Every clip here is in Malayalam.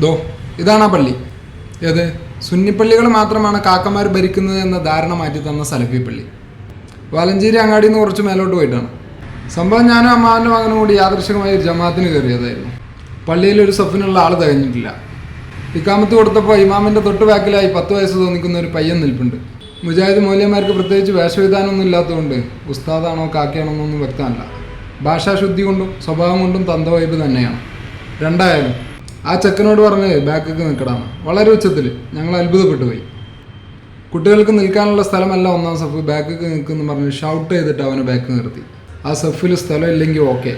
ദോ ഇതാണ് ആ പള്ളി. ഏത് സുന്നിപ്പള്ളികൾ മാത്രമാണ് കാക്കമാർ ഭരിക്കുന്നത് എന്ന ധാരണ മാറ്റി തന്ന സലഫി പള്ളി. വാലഞ്ചേരി അങ്ങാടിയിൽ നിന്ന് കുറച്ച് മേലോട്ട് പോയിട്ടാണ് സംഭവം. ഞാനും അമ്മാവൻ്റെ മകനും കൂടി യാദൃശികമായി ഒരു ജമാഅത്തിന് കയറിയതായിരുന്നു. പള്ളിയിൽ ഒരു സഫിനുള്ള ആൾ തികഞ്ഞിട്ടില്ല. ഇക്കാമത്ത് കൊടുത്തപ്പോൾ ഇമാമിൻ്റെ തൊട്ട് ബാക്കിലായി 10 വയസ്സ് തോന്നിക്കുന്ന ഒരു പയ്യൻ നിൽപ്പുണ്ട്. മുജാഹിദ് മൗലവിമാർക്ക് പ്രത്യേകിച്ച് വേഷവിധാനമൊന്നും ഇല്ലാത്തതുകൊണ്ട് ഉസ്താദാണോ കാക്കയാണോ എന്നൊന്നും വ്യക്തമല്ല. ഭാഷാശുദ്ധി കൊണ്ടും സ്വഭാവം കൊണ്ടും തന്തവൈബ് തന്നെയാണ്. രണ്ടായാലും ആ ചെക്കനോട് പറഞ്ഞ് ബാക്കിലേക്ക് നിൽക്കടാന്ന് വളരെ ഉച്ചത്തിൽ. ഞങ്ങൾ അത്ഭുതപ്പെട്ടു പോയി. കുട്ടികൾക്ക് നിൽക്കാനുള്ള സ്ഥലമല്ല ഒന്നാം സഫ്, ബാക്കിലേക്ക് നിൽക്കുമെന്ന് പറഞ്ഞ് ഷൗട്ട് ചെയ്തിട്ട് അവനെ ബാക്ക് നിർത്തി. ആ സഫിൽ സ്ഥലം ഇല്ലെങ്കിൽ ഓക്കെ.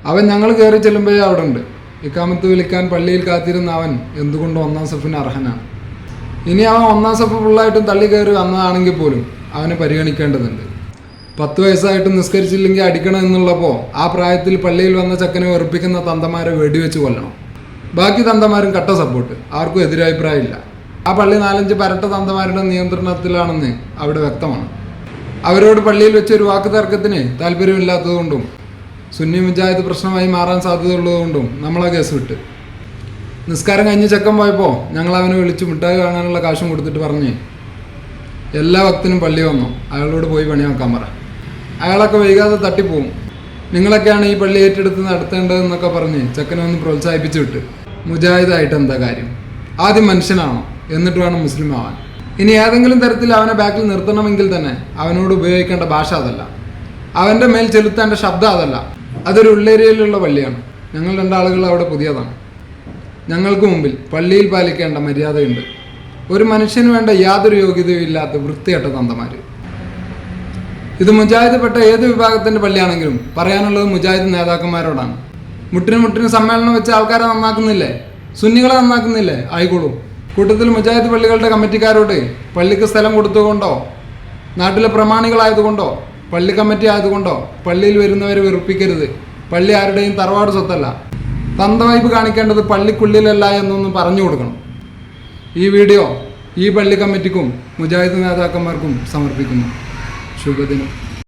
അവൻ ഞങ്ങൾ കയറി ചെല്ലുമ്പോഴേ അവിടെ ഉണ്ട്. ഇക്കാമത്ത് വിളിക്കാൻ പള്ളിയിൽ കാത്തിരുന്ന അവൻ എന്തുകൊണ്ടും ഒന്നാം സഫിന് അർഹനാണ്. ഇനി അവൻ ഒന്നാം സഫ് ഫുള്ളായിട്ടും തള്ളി കയറി വന്നതാണെങ്കിൽ പോലും അവനെ പരിഗണിക്കേണ്ടതുണ്ട്. 10 വയസ്സായിട്ടും നിസ്കരിച്ചില്ലെങ്കിൽ അടിക്കണം എന്നുള്ളപ്പോൾ ആ പ്രായത്തിൽ പള്ളിയിൽ വന്ന ചെക്കനെ വെറുപ്പിക്കുന്ന തന്തമാരെ വെടിവെച്ച് കൊല്ലണം. ബാക്കി തന്തമാരും കട്ട സപ്പോർട്ട്, ആർക്കും എതിരഭിപ്രായമില്ല. ആ പള്ളി 4-5 പരട്ട തന്തമാരുടെ നിയന്ത്രണത്തിലാണെന്ന് അവിടെ വ്യക്തമാണ്. അവരോട് പള്ളിയിൽ വെച്ച് ഒരു വാക്ക് തർക്കത്തിന് താല്പര്യമില്ലാത്തതുകൊണ്ടും സുന്നി മുജാഹിദ് പ്രശ്നമായി മാറാൻ സാധ്യതയുള്ളതുകൊണ്ടും നമ്മളാ കേസ് വിട്ട്. നിസ്കാരം കഴിഞ്ഞ് ചെക്കൻ പോയപ്പോൾ ഞങ്ങൾ അവനെ വിളിച്ച് മിഠായി വാങ്ങാനുള്ള കാശും കൊടുത്തിട്ട് പറഞ്ഞ് എല്ലാ ഭക്തനും പള്ളി വന്നോ, അയാളോട് പോയി പണി നോക്കാൻ പറ. അയാളൊക്കെ വൈകാതെ തട്ടിപ്പോവും. നിങ്ങളൊക്കെയാണ് ഈ പള്ളി ഏറ്റെടുത്ത് നടത്തേണ്ടതെന്നൊക്കെ പറഞ്ഞ് ചെക്കനെ ഒന്ന് പ്രോത്സാഹിപ്പിച്ച് വിട്ട്. മുജാഹിദായിട്ട് എന്താ കാര്യം? ആദ്യം മനുഷ്യനാണോ, എന്നിട്ട് വേണം മുസ്ലിം ആവാൻ. ഇനി ഏതെങ്കിലും തരത്തിൽ അവനെ ബാക്കിൽ നിർത്തണമെങ്കിൽ തന്നെ അവനോട് ഉപയോഗിക്കേണ്ട ഭാഷ അതല്ല, അവൻ്റെ മേൽ ചെലുത്തേണ്ട ശബ്ദം അതല്ല. അതൊരു ഉള്ളേരിയയിലുള്ള പള്ളിയാണ്. ഞങ്ങൾ 2 ആളുകൾ അവിടെ പുതിയതാണ്. ഞങ്ങൾക്ക് മുമ്പിൽ പള്ളിയിൽ പാലിക്കേണ്ട മര്യാദയുണ്ട്. ഒരു മനുഷ്യന് വേണ്ട യാതൊരു യോഗ്യതയും ഇല്ലാത്ത വൃത്തികെട്ട തന്തമാർ. ഇത് മുജാഹിദ് പെട്ട ഏത് വിഭാഗത്തിൻ്റെ പള്ളിയാണെങ്കിലും പറയാനുള്ളത് മുജാഹിദ് നേതാക്കന്മാരോടാണ്. മുട്ടിന് സമ്മേളനം വെച്ച് ആൾക്കാരെ നന്നാക്കുന്നില്ലേ, സുന്നികളെ നന്നാക്കുന്നില്ലേ, ആയിക്കോളൂ. കൂട്ടത്തിൽ മുജാഹിദ് പള്ളികളുടെ കമ്മിറ്റിക്കാരോട് പള്ളിക്ക് സ്ഥലം കൊടുത്തുകൊണ്ടോ നാട്ടിലെ പ്രമാണികളായതുകൊണ്ടോ പള്ളി കമ്മിറ്റി ആയതുകൊണ്ടോ പള്ളിയിൽ വരുന്നവരെ വെറുപ്പിക്കരുത്. പള്ളി ആരുടെയും തറവാട് സ്വത്തല്ല. തന്തവൈബ് കാണിക്കേണ്ടത് പള്ളിക്കുള്ളിലല്ല എന്നൊന്ന് പറഞ്ഞു കൊടുക്കണം. ഈ വീഡിയോ ഈ പള്ളി കമ്മിറ്റിക്കും മുജാഹിദ് നേതാക്കന്മാർക്കും സമർപ്പിക്കുന്നു. ശുഭദിനം.